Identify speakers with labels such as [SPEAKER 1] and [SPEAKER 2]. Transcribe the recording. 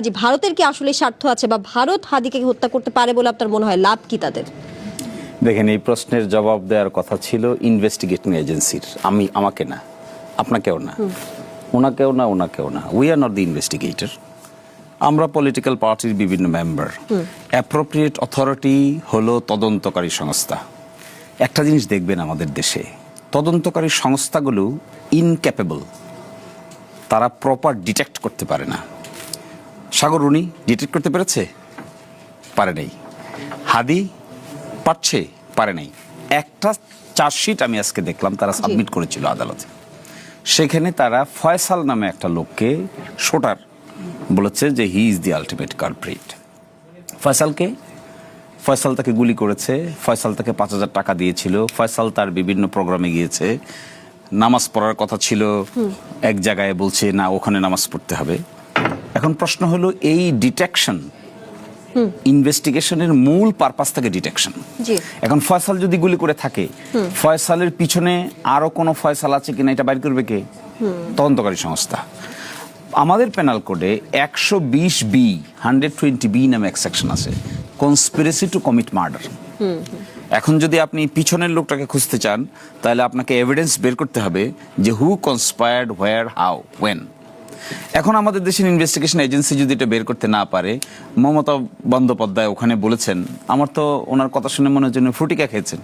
[SPEAKER 1] জি, ভারতের কি আসলে স্বার্থ আছে বা ভারত হাদিকে হত্যা করতে পারে বলে আপনার মনে হয়? লাভ কি তাদের?
[SPEAKER 2] দেখেন, এই প্রশ্নের জবাব দেওয়ার কথা ছিল ইনভেস্টিগেটিং এজেন্সির, আমাকে না, আপনাকেও না, ওনাকেও না। We are not the investigator. আমরা পলিটিক্যাল পার্টির বিভিন্ন মেম্বার। অ্যাপ্রোপ্রিয়েট অথরিটি হলো তদন্তকারী সংস্থা। একটা জিনিস দেখবেন, আমাদের দেশে তদন্তকারী সংস্থাগুলো ইনক্যাপেবল, তারা প্রপার ডিটেক্ট করতে পারে না। সাগর রুনি ডিটেক্ট করতে পেরেছে? পারে নাই। হাদি পারছে? পারে নাই। একটা চার্জশিট আমি আজকে দেখলাম তারা সাবমিট করেছিল আদালতে, সেখানে তারা ফয়সাল নামে একটা লোককে শোটার বলেছে যে he is the ultimate culprit. Faisal তাকে গুলি করেছে, ফয়সাল তাকে 5,000 টাকা দিয়েছিল, ফয়সাল তার বিভিন্ন প্রোগ্রামে গিয়েছে, নামাজ পড়ার কথা ছিল, এক জায়গায় বলছে না ওখানে নামাজ পড়তে হবে। এখন প্রশ্ন হলো, এই ডিটেকশন ইনভেস্টিগেশনের মূল পারপাস থাকে ডিটেকশন। এখন ফয়সাল যদি গুলি করে থাকে, ফয়সালের পিছনে আরো কোনো ফয়সাল আছে কিনা এটা বাইর করবে কে? তদন্তকারী সংস্থা। আমাদের পেনাল কোডে 120B 120B নামে এক সেকশন আছে, কনস্পিরেসি টু কমিট মার্ডার। এখন যদি আপনি পিছনের লোকটাকে খুঁজতে চান, তাহলে আপনাকে এভিডেন্স বের করতে হবে যে হু কনস্পায়ার্ড, হোয়ার, হাউ, ওয়েন। এখন আমাদের দেশের ইনভেস্টিগেশন এজেন্সি যদি এটা বের করতে না পারে, মমতা বন্দ্যোপাধ্যায় ওখানে বলেছেন, আমার তো ওনার কথা শুনে মনে হচ্ছে ফ্রুটিকা খেয়েছেন।